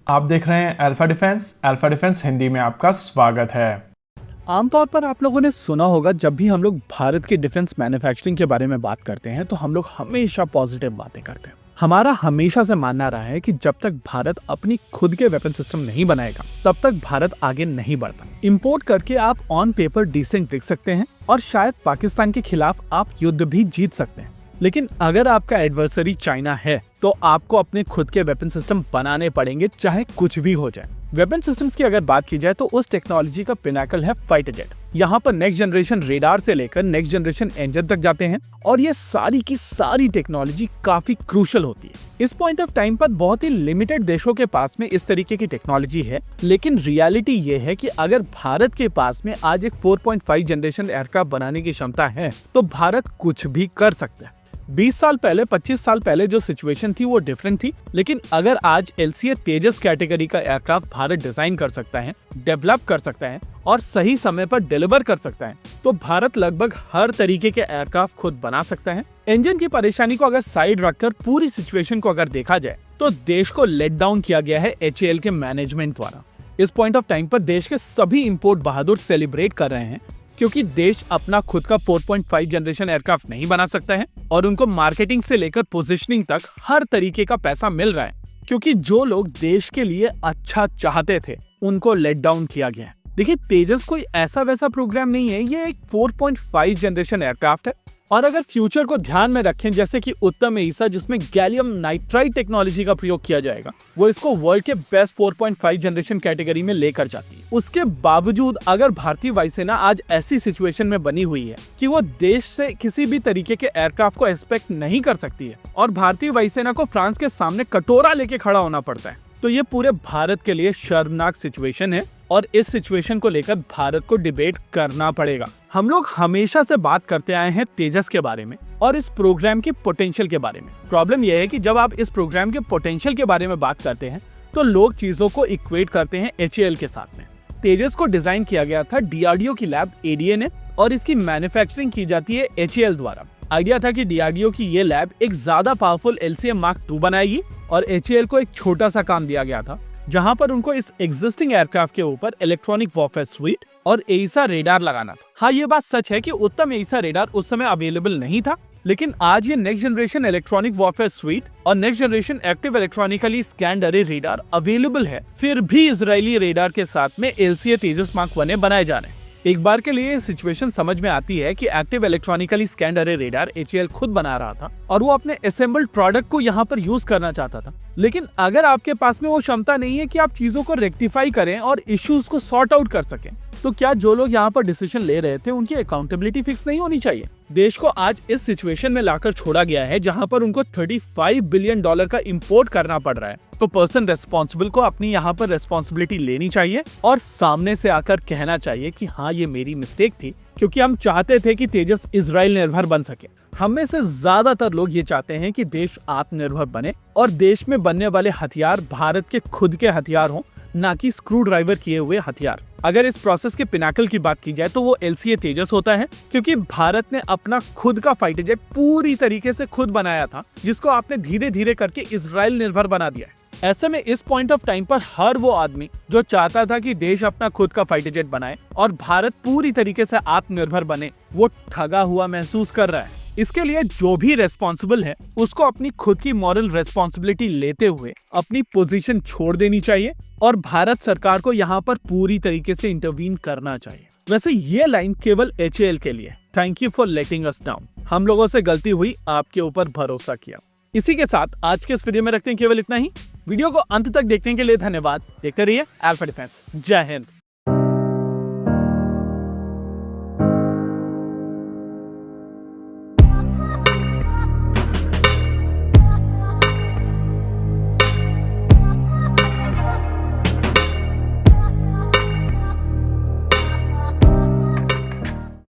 आप देख रहे हैं अल्फा डिफेंस हिंदी में आपका स्वागत है। आमतौर पर आप लोगों ने सुना होगा, जब भी हम लोग भारत के डिफेंस मैन्युफैक्चरिंग के बारे में बात करते हैं तो हम लोग हमेशा पॉजिटिव बातें करते हैं। हमारा हमेशा से मानना रहा है कि जब तक भारत अपनी खुद के वेपन सिस्टम नहीं बनाएगा तब तक भारत आगे नहीं बढ़ता। इंपोर्ट करके आप ऑन पेपर डिसेंट दिख सकते हैं और शायद पाकिस्तान के खिलाफ आप युद्ध भी जीत सकते हैं, लेकिन अगर आपका एडवर्सरी चाइना है तो आपको अपने खुद के वेपन सिस्टम बनाने पड़ेंगे, चाहे कुछ भी हो जाए। वेपन सिस्टम्स की अगर बात की जाए तो उस टेक्नोलॉजी का पिनाकल है फाइटर जेट। यहाँ पर नेक्स्ट जनरेशन रेडार से लेकर नेक्स्ट जनरेशन इंजन तक जाते हैं और ये सारी की सारी टेक्नोलॉजी काफी क्रूशल होती है। इस पॉइंट ऑफ टाइम पर बहुत ही लिमिटेड देशों के पास में इस तरीके की टेक्नोलॉजी है, लेकिन रियलिटी ये है कि अगर भारत के पास में आज एक 4.5 जनरेशन एयरक्राफ्ट बनाने की क्षमता है तो भारत कुछ भी कर सकता है। 20 साल पहले 25 साल पहले जो सिचुएशन थी वो डिफरेंट थी, लेकिन अगर आज LCA तेजस कैटेगरी का एयरक्राफ्ट भारत डिजाइन कर सकता है, डेवलप कर सकता है और सही समय पर डिलीवर कर सकता है तो भारत लगभग हर तरीके के एयरक्राफ्ट खुद बना सकता है। इंजन की परेशानी को अगर साइड रखकर पूरी सिचुएशन को अगर देखा जाए तो देश को लेट डाउन किया गया है HAL के मैनेजमेंट द्वारा। इस पॉइंट ऑफ टाइम पर देश के सभी इंपोर्ट बहादुर सेलिब्रेट कर रहे हैं क्योंकि देश अपना खुद का 4.5 जनरेशन एयरक्राफ्ट नहीं बना सकता है और उनको मार्केटिंग से लेकर पोजीशनिंग तक हर तरीके का पैसा मिल रहा है, क्योंकि जो लोग देश के लिए अच्छा चाहते थे उनको लेट डाउन किया गया है। देखिए, तेजस कोई ऐसा वैसा प्रोग्राम नहीं है, ये एक 4.5 जनरेशन एयरक्राफ्ट है और अगर फ्यूचर को ध्यान में रखें, जैसे कि उत्तम एईसा जिसमें गैलियम नाइट्राइड टेक्नोलॉजी का प्रयोग किया जाएगा, वो इसको वर्ल्ड के बेस्ट 4.5 जनरेशन कैटेगरी में लेकर जाती है। उसके बावजूद अगर भारतीय वायुसेना आज ऐसी सिचुएशन में बनी हुई है कि वो देश से किसी भी तरीके के एयरक्राफ्ट को एक्सपेक्ट नहीं कर सकती है और भारतीय वायुसेना को फ्रांस के सामने कटोरा लेके खड़ा होना पड़ता है, तो ये पूरे भारत के लिए शर्मनाक सिचुएशन है और इस सिचुएशन को लेकर भारत को डिबेट करना पड़ेगा। हम लोग हमेशा से बात करते आए हैं तेजस के बारे में और इस प्रोग्राम के पोटेंशियल के बारे में। प्रॉब्लम यह है कि जब आप इस प्रोग्राम के पोटेंशियल के बारे में बात करते हैं तो लोग चीजों को इक्वेट करते हैं HAL के साथ में। तेजस को डिजाइन किया गया था DRDO की लैब ADA ने और इसकी मैन्युफैक्चरिंग की जाती है HAL द्वारा। आइडिया था कि DRDO की ये लैब एक ज्यादा पावरफुल LCA Mark II बनाएगी और HAL को एक छोटा सा काम दिया गया था जहां पर उनको इस एग्जिस्टिंग एयरक्राफ्ट के ऊपर इलेक्ट्रॉनिक वॉरफेयर स्वीट और एईसा रेडार लगाना था। हाँ, ये बात सच है कि उत्तम एईसा रेडार उस समय अवेलेबल नहीं था, लेकिन आज ये next generation electronic warfare suite और next generation active electronically scanned array radar available है। फिर भी इजरायली रेडार के साथ में LCA तेजस मार्क 1 बनाए जा रहे हैं। एक बार के लिए सिचुएशन समझ में आती है कि active electronically scanned array radar HAL खुद बना रहा था और वो अपने असेंबल्ड प्रोडक्ट को यहाँ पर यूज करना चाहता था, लेकिन अगर आपके पास में वो क्षमता नहीं है कि आप चीजों को रेक्टिफाई करें और इश्यूज को सॉर्ट आउट कर सकें, तो क्या जो लोग यहाँ पर डिसीजन ले रहे थे उनकी अकाउंटेबिलिटी फिक्स नहीं होनी चाहिए? देश को आज इस सिचुएशन में लाकर छोड़ा गया है जहाँ पर उनको $35 बिलियन का इंपोर्ट करना पड़ रहा है, तो पर्सन रेस्पॉन्सिबल को अपनी यहाँ पर रेस्पॉन्सिबिलिटी लेनी चाहिए और सामने से आकर कहना चाहिए कि हाँ, ये मेरी मिस्टेक थी, क्योंकि हम चाहते थे कि तेजस इजराइल निर्भर बन सके। हम में से ज्यादातर लोग ये चाहते हैं कि देश आत्मनिर्भर बने और देश में बनने वाले हथियार भारत के खुद के हथियार हों, ना कि स्क्रू ड्राइवर किए हुए हथियार। अगर इस प्रोसेस के पिनाकल की बात की जाए तो वो LCA तेजस होता है, क्योंकि भारत ने अपना खुद का फाइटर जेट पूरी तरीके से खुद बनाया था, जिसको आपने धीरे धीरे करके इजराइल निर्भर बना दिया है। ऐसे में इस पॉइंट ऑफ टाइम पर हर वो आदमी जो चाहता था कि देश अपना खुद का फाइटर जेट बनाए और भारत पूरी तरीके से आत्मनिर्भर बने, वो ठगा हुआ महसूस कर रहा है। इसके लिए जो भी रेस्पॉन्सिबल है उसको अपनी खुद की मॉरल रेस्पॉन्सिबिलिटी लेते हुए अपनी पोजीशन छोड़ देनी चाहिए और भारत सरकार को यहाँ पर पूरी तरीके से इंटरवीन करना चाहिए। वैसे ये लाइन केवल HAL के लिए। Thank you for letting us down. हम लोगों से गलती हुई, आपके ऊपर भरोसा किया। इसी के साथ आज के इस वीडियो में रखते हैं केवल इतना ही। वीडियो को अंत तक देखने के लिए धन्यवाद। देखते रहिए अल्फा डिफेंस। जय हिंद।